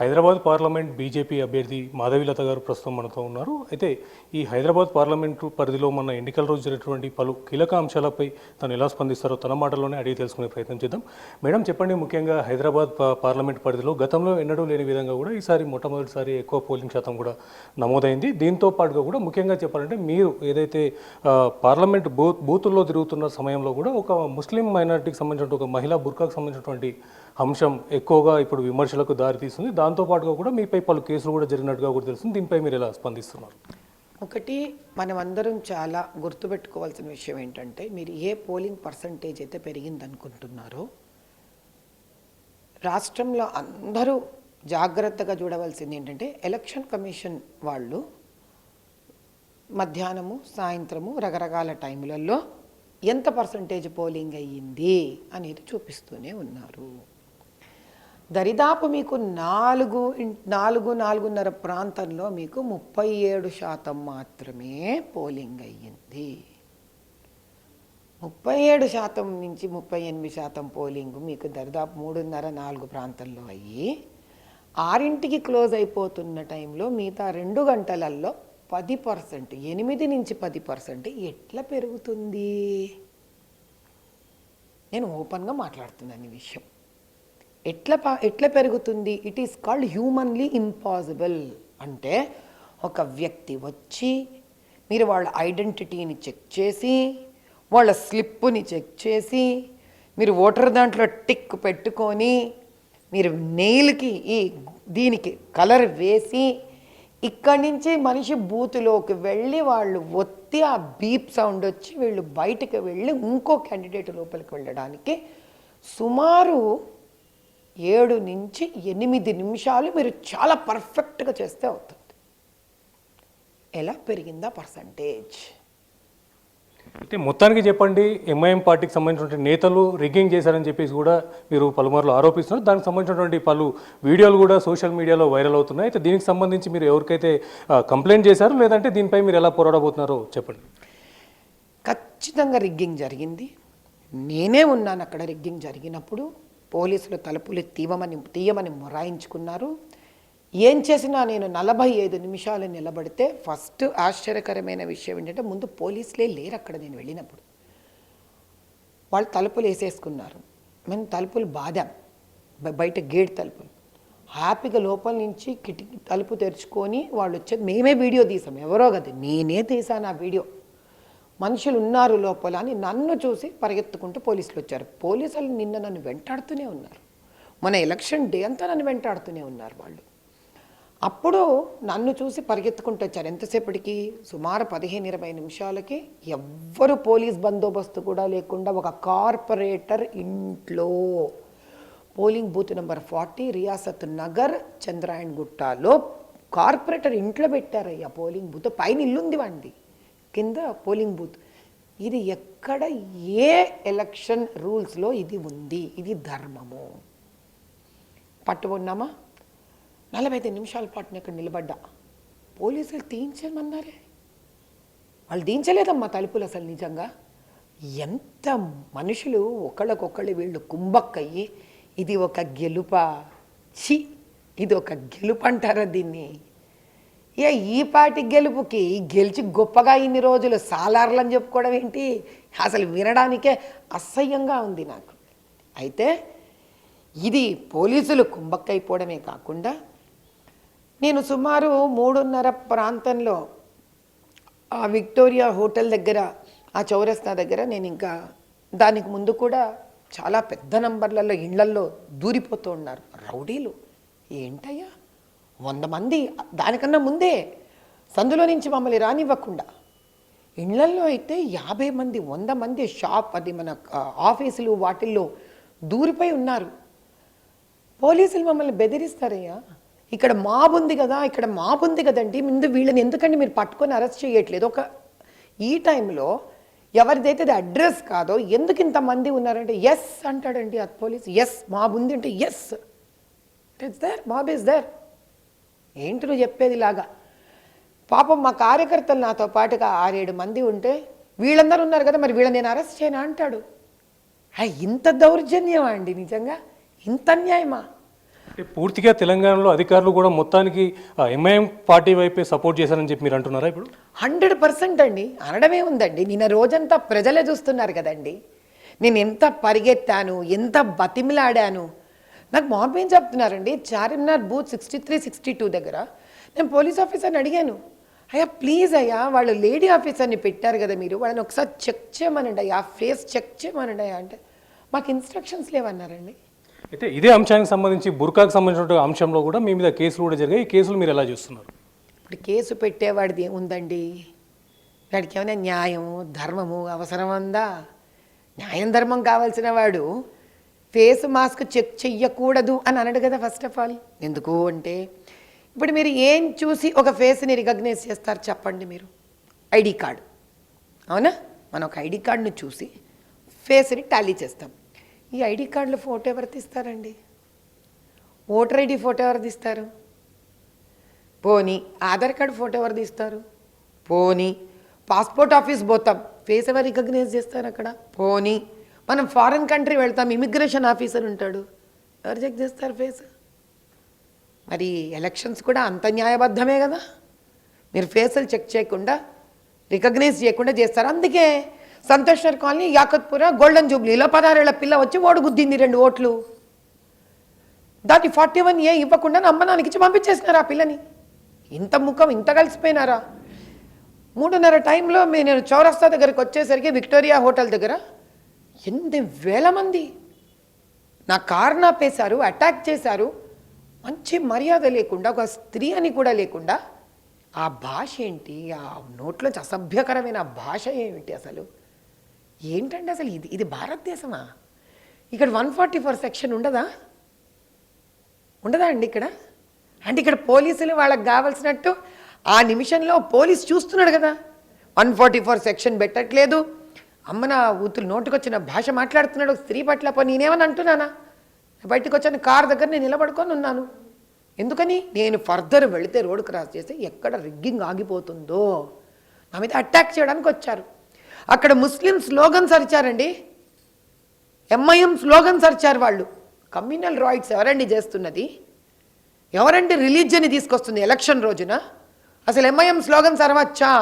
Hyderabad parliament BJP అభ్యర్థి మాధవీలత గారు ప్రస్తుతం మనతో ఉన్నారు. అయితే ఈ హైదరాబాద్ పార్లమెంటు పరిధిలో మన ఎన్నికల రోజు జరిగినటువంటి పలు కీలక అంశాలపై తను ఎలా స్పందిస్తారో తన మాటల్లోనే అడిగి తెలుసుకునే ప్రయత్నం చేద్దాం. మేడం చెప్పండి, ముఖ్యంగా హైదరాబాద్ పార్లమెంట్ పరిధిలో గతంలో ఎన్నడూ లేని విధంగా కూడా ఈసారి మొట్టమొదటిసారి ఎక్కువ పోలింగ్ శాతం కూడా నమోదైంది. దీంతో పాటుగా కూడా ముఖ్యంగా చెప్పాలంటే మీరు ఏదైతే పార్లమెంట్ బూతుల్లో తిరుగుతున్న సమయంలో కూడా ఒక ముస్లిం మైనారిటీకి సంబంధించిన ఒక మహిళా బుర్కాకు సంబంధించినటువంటి అంశం ఎక్కువగా ఇప్పుడు విమర్శలకు దారితీస్తుంది. దాంతోపాటుగా కూడా మీపై పలు కేసులు కూడా జరిగినట్టుగా కూడా తెలుస్తుంది. దీనిపై మీరు ఎలా స్పందిస్తున్నారు? ఒకటి, మనమందరం చాలా గుర్తుపెట్టుకోవాల్సిన విషయం ఏంటంటే, మీరు ఏ పోలింగ్ పర్సంటేజ్ అయితే పెరిగిందనుకుంటున్నారో రాష్ట్రంలో అందరూ జాగ్రత్తగా చూడవలసింది ఏంటంటే, ఎలక్షన్ కమిషన్ వాళ్ళు మధ్యాహ్నము సాయంత్రము రకరకాల టైములలో ఎంత పర్సంటేజ్ పోలింగ్ అయ్యింది అనేది చూపిస్తూనే ఉన్నారు. దరిదాపు మీకు 4-4.5 ప్రాంతంలో మీకు 37% మాత్రమే పోలింగ్ అయ్యింది. 37% నుంచి 38% పోలింగ్ మీకు దరిదాపు 3.5-4 ప్రాంతంలో అయ్యి 6ంటికి క్లోజ్ అయిపోతున్న టైంలో మిగతా 2 గంటలలో 10%, 8 నుంచి 10% ఎట్లా పెరుగుతుంది? నేను ఓపెన్గా మాట్లాడుతున్నాను ఈ విషయం. ఎట్లా పెరుగుతుంది? It is called humanly impossible. అంటే ఒక వ్యక్తి వచ్చి మీరు వాళ్ళ ఐడెంటిటీని చెక్ చేసి, వాళ్ళ స్లిప్పుని చెక్ చేసి, మీరు ఓటర్ దాంట్లో టిక్ పెట్టుకొని, మీరు నెయిల్కి దీనికి కలర్ వేసి, ఇక్కడి నుంచి మనిషి బూత్లోకి వెళ్ళి వాళ్ళు ఒత్తి ఆ బీప్ సౌండ్ వచ్చి వీళ్ళు బయటకు వెళ్ళి ఇంకో క్యాండిడేట్ లోపలికి వెళ్ళడానికి సుమారు 7 నుంచి 8 నిమిషాలు మీరు చాలా పర్ఫెక్ట్గా చేస్తే అవుతుంది. ఎలా పెరిగిందా పర్సంటేజ్? అయితే మొత్తానికి చెప్పండి, ఎంఐఎం పార్టీకి సంబంధించినటువంటి నేతలు రిగ్గింగ్ చేశారని చెప్పేసి కూడా మీరు పలుమార్లు ఆరోపిస్తున్నారు. దానికి సంబంధించినటువంటి పలు వీడియోలు కూడా సోషల్ మీడియాలో వైరల్ అవుతున్నాయి. అయితే దీనికి సంబంధించి మీరు ఎవరికైతే కంప్లైంట్ చేశారో, లేదంటే దీనిపై మీరు ఎలా పోరాడబోతున్నారో చెప్పండి. ఖచ్చితంగా రిగ్గింగ్ జరిగింది. నేనే ఉన్నాను అక్కడ. రిగ్గింగ్ జరిగినప్పుడు పోలీసులు తలుపులు తీయమని మొరాయించుకున్నారు. ఏం చేసినా నేను 45 నిమిషాలు నిలబడితే, ఫస్ట్ ఆశ్చర్యకరమైన విషయం ఏంటంటే, ముందు పోలీసులే లేరు అక్కడ. నేను వెళ్ళినప్పుడు వాళ్ళు తలుపులు వేసేసుకున్నారు. మేము తలుపులు బాదాం, బయట గేట్ తలుపులు. హ్యాపీగా లోపల నుంచి కిటికీ తలుపు తెరుచుకొని వాళ్ళు వచ్చేది. మేమే వీడియో తీసాం, ఎవరో కదా, నేనే తీసాను ఆ వీడియో. మనుషులు ఉన్నారు లోపల అని నన్ను చూసి పరిగెత్తుకుంటూ పోలీసులు వచ్చారు. పోలీసులు నిన్న నన్ను వెంటాడుతూనే ఉన్నారు. మన ఎలక్షన్ డే అంతా నన్ను వెంటాడుతూనే ఉన్నారు వాళ్ళు. అప్పుడు నన్ను చూసి పరిగెత్తుకుంటూ వచ్చారు. ఎంతసేపటికి? సుమారు 15-20 నిమిషాలకి. ఎవ్వరు పోలీస్ బందోబస్తు కూడా లేకుండా ఒక కార్పొరేటర్ ఇంట్లో, polling booth number 40 Riyasat Nagar చంద్రాయణ్ గుట్టలో కార్పొరేటర్ ఇంట్లో పెట్టారయ్యా పోలింగ్ బూత్. పైన ఇల్లుంది వాడిది, కింద పోలింగ్ బూత్. ఇది ఎక్కడ ఏ ఎలక్షన్ రూల్స్లో ఇది ఉంది? ఇది ధర్మము. పట్టుకున్నామా? 45 నిమిషాల పాటు ఇక్కడ నిలబడ్డా. పోలీసులు తీయించమన్నారే, వాళ్ళు తీయించలేదమ్మా తలుపులు. అసలు నిజంగా ఎంత మనుషులు ఒకళ్ళకొకళ్ళు వీళ్ళు కుంభక్కయ్యి, ఇది ఒక గెలుపా? ఇది ఒక గెలుపు అంటారా దీన్ని? ఈ పార్టీ గెలుపుకి గెలిచి గొప్పగా ఇన్ని రోజులు సాలార్లని చెప్పుకోవడం ఏంటి? అసలు వినడానికే అసహ్యంగా ఉంది నాకు. అయితే ఇది పోలీసులు కుంభక్కైపోవడమే కాకుండా, నేను సుమారు 3:30 ప్రాంతంలో ఆ విక్టోరియా హోటల్ దగ్గర, ఆ చౌరస్తా దగ్గర, నేను ఇంకా దానికి ముందు కూడా చాలా పెద్ద నంబర్లలో ఇళ్లల్లో దూరిపోతూ ఉన్నారు రౌడీలు. ఏంటయ్యా, 100 మంది దానికన్నా ముందే సందులో నుంచి మమ్మల్ని రానివ్వకుండా, ఇళ్లల్లో అయితే 50 మంది 100 మంది షాప్, అది మన ఆఫీసులు వాటిల్లో దూరిపోయి ఉన్నారు. పోలీసులు మమ్మల్ని బెదిరిస్తారయ్యా. ఇక్కడ మాబ్ ఉంది కదా, ఇక్కడ మాబ్ ఉంది కదండి, ముందు వీళ్ళని ఎందుకండి మీరు పట్టుకొని అరెస్ట్ చేయట్లేదు? ఈ టైంలో ఎవరిదైతే అది అడ్రస్ కాదో, ఎందుకు ఇంతమంది ఉన్నారంటే ఎస్ అంటాడండి ఆ పోలీస్. ఎస్ మాబ్ ఉంది అంటే yes it's there, mob is there. ఏంటి నువ్వు చెప్పేది లాగా? పాపం మా కార్యకర్తలు నాతో పాటుగా 6-7 మంది ఉంటే, వీళ్ళందరూ ఉన్నారు కదా, మరి వీళ్ళని నేను అరెస్ట్ చేయను అంటాడు. ఇంత దౌర్జన్యమా అండి? నిజంగా ఇంత అన్యాయమా? అంటే పూర్తిగా తెలంగాణలో అధికారులు కూడా మొత్తానికి ఎంఐఎం పార్టీ వైపే సపోర్ట్ చేశారని చెప్పి మీరు అంటున్నారా ఇప్పుడు? 100% అండి, అనడమే ఉందండి. నిన్న రోజంతా ప్రజలే చూస్తున్నారు కదండి. నేను ఎంత పరిగెత్తాను, ఎంత బతిమిలాడాను. నాకు మార్పు ఏం చెప్తున్నారండి, చార్మినార్ బూత్ 63, 62 దగ్గర నేను పోలీస్ ఆఫీసర్ని అడిగాను, అయ్యా ప్లీజ్ అయ్యా వాళ్ళు లేడీ ఆఫీసర్ని పెట్టారు కదా మీరు, వాళ్ళని ఒకసారి చెక్ చేయమనండి అయ్యా, ఫేస్ చెక్ చేయమనండి అయ్యా అంటే మాకు ఇన్స్ట్రక్షన్స్ లేవన్నారండి. అయితే ఇదే అంశానికి సంబంధించి బుర్కాకు సంబంధించిన అంశంలో కూడా మీ మీద కేసులు కూడా జరిగాయి. ఈ కేసులు మీరు ఎలా చూస్తున్నారు? ఇప్పుడు కేసు పెట్టేవాడిది ఏముందండి, వాడికి ఏమైనా న్యాయము ధర్మము అవసరం ఉందా? న్యాయం ధర్మం కావాల్సిన వాడు ఫేస్ మాస్క్ చెక్ చెయ్యకూడదు అని అనడు కదా ఫస్ట్ ఆఫ్ ఆల్. ఎందుకు అంటే ఇప్పుడు మీరు ఏం చూసి ఒక ఫేస్ని రికగ్నైజ్ చేస్తారు చెప్పండి మీరు? ఐడి కార్డు, అవునా? మనం ఒక ఐడి కార్డును చూసి ఫేస్ని టాలీ చేస్తాం. ఈ ఐడి కార్డులో ఫోటో ఎవరు తీస్తారండి? ఓటర్ ఐడి ఫోటో ఎవరు తీస్తారు? పోనీ ఆధార్ కార్డు ఫోటో ఎవరు తీస్తారు? పోనీ పాస్పోర్ట్ ఆఫీస్ పోతాం, ఫేస్ ఎవరు రికగ్నైజ్ చేస్తారు అక్కడ? పోనీ మనం ఫారిన్ కంట్రీ వెళ్తాం, ఇమిగ్రేషన్ ఆఫీసర్ ఉంటాడు, ఎవరు చెక్ చేస్తారు ఫేస్? మరి ఎలక్షన్స్ కూడా అంత న్యాయబద్ధమే కదా, మీరు ఫేసులు చెక్ చేయకుండా రికగ్నైజ్ చేయకుండా చేస్తారు. అందుకే సంతోష్ నగర్ కాలనీ యాకత్పుర గోల్డెన్ జూబ్లీలో 16 ఏళ్ల పిల్ల వచ్చి ఓటు గుద్దింది 2 ఓట్లు. దాన్ని 41A ఇవ్వకుండా అమ్మనానికి ఇచ్చి పంపించేసినారు ఆ పిల్లని. ఇంత ముఖం ఇంత కలిసిపోయినారా? 3:30 టైంలో నేను చౌరస్తా దగ్గరికి వచ్చేసరికి విక్టోరియా హోటల్ దగ్గర 8,000 మంది నా కారు నాపేశారు, అటాక్ చేశారు. మంచి మర్యాద లేకుండా, ఒక స్త్రీ అని కూడా లేకుండా, ఆ భాష ఏంటి, ఆ నోట్లోంచి అసభ్యకరమైన భాష ఏమిటి అసలు? ఏంటండి అసలు ఇది భారతదేశమా? ఇక్కడ 144 సెక్షన్ ఉండదా అండి ఇక్కడ? అంటే ఇక్కడ పోలీసులు వాళ్ళకి కావాల్సినట్టు ఆ నిమిషంలో పోలీసు చూస్తున్నాడు కదా, 144 సెక్షన్ పెట్టట్లేదు, అమ్మ నా ఊతులు నోటికొచ్చిన భాష మాట్లాడుతున్నాడు స్త్రీ పట్ల. పో నేనేమని అంటున్నానా? బయటకు వచ్చాను, కారు దగ్గర నేను నిలబడుకొని ఉన్నాను. ఎందుకని? నేను ఫర్దర్ వెళితే రోడ్ క్రాస్ చేస్తే ఎక్కడ రిగ్గింగ్ ఆగిపోతుందో నా మీద అటాక్ చేయడానికి వచ్చారు. అక్కడ ముస్లిం స్లోగన్స్ అరిచారండి, ఎంఐఎం స్లోగన్స్ అరిచారు వాళ్ళు. కమ్యూనల్ రైట్స్ ఎవరండి చేస్తున్నది? ఎవరండి రిలీజియన్ని తీసుకొస్తుంది ఎలక్షన్ రోజున? అసలు ఎంఐఎం స్లోగన్స్ అరవచ్చా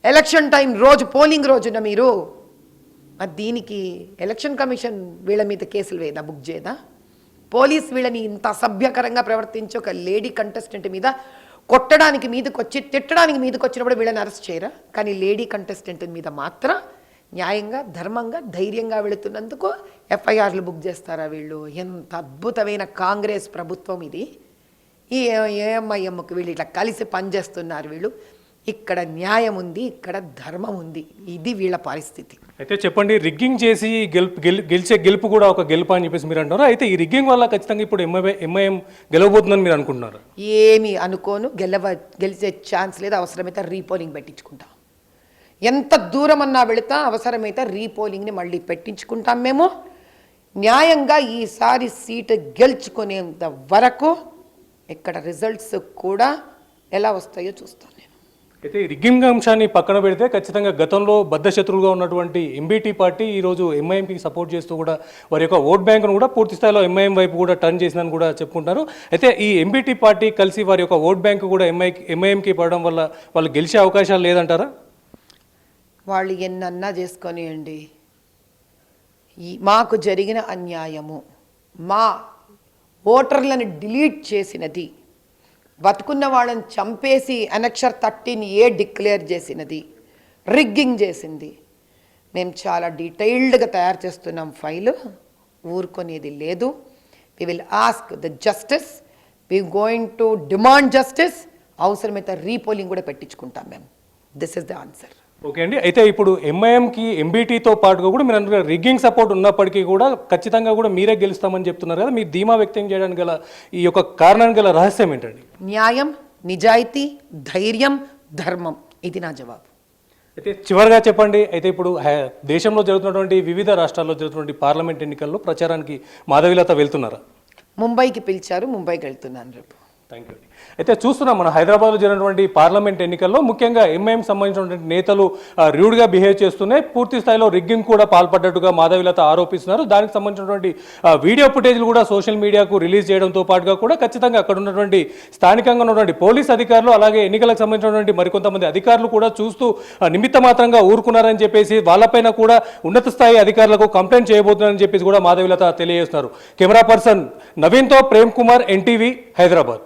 ఎలక్షన్ టైం రోజు, పోలింగ్ రోజున మీరు? మరి దీనికి ఎలక్షన్ కమిషన్ వీళ్ళ మీద కేసులు వేయదా, బుక్ చేయదా? పోలీస్ వీళ్ళని ఇంత అసభ్యకరంగా ప్రవర్తించి ఒక లేడీ కంటెస్టెంట్ మీద కొట్టడానికి మీదకి వచ్చి, తిట్టడానికి మీదకి వచ్చినప్పుడు వీళ్ళని అరెస్ట్ చేయరా? కానీ లేడీ కంటెస్టెంట్ మీద మాత్రం న్యాయంగా ధర్మంగా ధైర్యంగా వెళుతున్నందుకు ఎఫ్ఐఆర్లు బుక్ చేస్తారా వీళ్ళు? ఎంత అద్భుతమైన కాంగ్రెస్ ప్రభుత్వం ఇది. ఈ ఏఎంఐఎంకి వీళ్ళు ఇట్లా కలిసి పనిచేస్తున్నారు వీళ్ళు. ఇక్కడ న్యాయం ఉంది, ఇక్కడ ధర్మం ఉంది. ఇది వీళ్ళ పరిస్థితి. అయితే చెప్పండి, రిగ్గింగ్ చేసి గెలిచే గెలుపు కూడా ఒక గెలుపు అని చెప్పేసి మీరు అంటున్నారు. అయితే ఈ రిగ్గింగ్ వల్ల ఖచ్చితంగా ఇప్పుడు ఎంఐఎం గెలవబోతుందని మీరు అనుకుంటున్నారు? ఏమి అనుకోను, గెలిచే ఛాన్స్ లేదు. అవసరమైతే రీపోలింగ్ పెట్టించుకుంటాం. ఎంత దూరం అన్నా వెళుతా, అవసరమైతే రీపోలింగ్ని మళ్ళీ పెట్టించుకుంటాం మేము. న్యాయంగా ఈసారి సీటు గెలుచుకునేంత వరకు ఇక్కడ రిజల్ట్స్ కూడా ఎలా వస్తాయో చూస్తాను నేను. అయితే రిగ్గింగ్ అంశాన్ని పక్కన పెడితే ఖచ్చితంగా గతంలో బద్ధశత్రువుగా ఉన్నటువంటి ఎంబీటీ పార్టీ ఈరోజు ఎంఐఎంకి సపోర్ట్ చేస్తూ కూడా వారి యొక్క ఓట్ బ్యాంకును కూడా పూర్తి స్థాయిలో ఎంఐఎం వైపు కూడా టర్న్ చేసిందని కూడా చెప్పుకుంటారు. అయితే ఈ ఎంబీటీ పార్టీ కలిసి వారి యొక్క ఓట్ బ్యాంకు కూడా ఎంఐఎంకి పడడం వల్ల వాళ్ళు గెలిచే అవకాశాలు లేదంటారా? వాళ్ళు ఎన్నన్నా చేసుకొనియండి, మాకు జరిగిన అన్యాయము, మా ఓటర్లను డిలీట్ చేసినది, బతుకున్న వాళ్ళని చంపేసి అనక్షర్ 13A డిక్లేర్ చేసినది, రిగ్గింగ్ చేసింది. మేము చాలా డీటెయిల్డ్గా తయారు చేస్తున్నాం ఫైలు, ఊరుకునేది లేదు. We will ask the justice, we going to demand justice. అవసరమైతే రీపోలింగ్ కూడా పెట్టించుకుంటాం మేము. This is the answer. Okay అండి. అయితే ఇప్పుడు ఎంఐఎంకి ఎంబీటీతో పాటుగా కూడా మీరు అంటే రిగ్గింగ్ సపోర్ట్ ఉన్నప్పటికీ కూడా ఖచ్చితంగా కూడా మీరే గెలుస్తామని చెప్తున్నారు కదా, మీరు ధీమా వ్యక్తం చేయడానికి గల ఈ యొక్క కారణానికి గల రహస్యం ఏంటండి? న్యాయం, నిజాయితీ, ధైర్యం, ధర్మం. ఇది నా జవాబు. అయితే చివరిగా చెప్పండి, అయితే ఇప్పుడు దేశంలో జరుగుతున్నటువంటి వివిధ రాష్ట్రాల్లో జరుగుతున్నటువంటి పార్లమెంట్ ఎన్నికల్లో ప్రచారానికి మాధవీలత వెళ్తున్నారా? ముంబైకి పిలిచారు, ముంబైకి వెళ్తున్నాను రేపు. Thank you. అయితే చూస్తున్నాం మన హైదరాబాద్లో జరిగినటువంటి పార్లమెంట్ ఎన్నికల్లో ముఖ్యంగా ఎంఐఎం సంబంధించినటువంటి నేతలు రూడ్గా బిహేవ్ చేస్తూనే పూర్తి స్థాయిలో రిగ్గింగ్ కూడా పాల్పడ్డట్టుగా మాధవీలత ఆరోపిస్తున్నారు. దానికి సంబంధించినటువంటి వీడియో ఫుటేజ్లు కూడా సోషల్ మీడియాకు రిలీజ్ చేయడంతో పాటుగా కూడా ఖచ్చితంగా అక్కడ ఉన్నటువంటి స్థానికంగా ఉన్నటువంటి పోలీస్ అధికారులు అలాగే ఎన్నికలకు సంబంధించినటువంటి మరికొంతమంది అధికారులు కూడా చూస్తూ నిమిత్త మాత్రంగా ఊరుకున్నారని చెప్పేసి వాళ్ళపైన కూడా ఉన్నత స్థాయి అధికారులకు కంప్లైంట్ చేయబోతున్నారని చెప్పేసి కూడా మాధవీలత తెలియజేస్తున్నారు. కెమెరా పర్సన్ నవీన్తో ప్రేమ్ కుమార్, ఎన్టీవీ, హైదరాబాద్.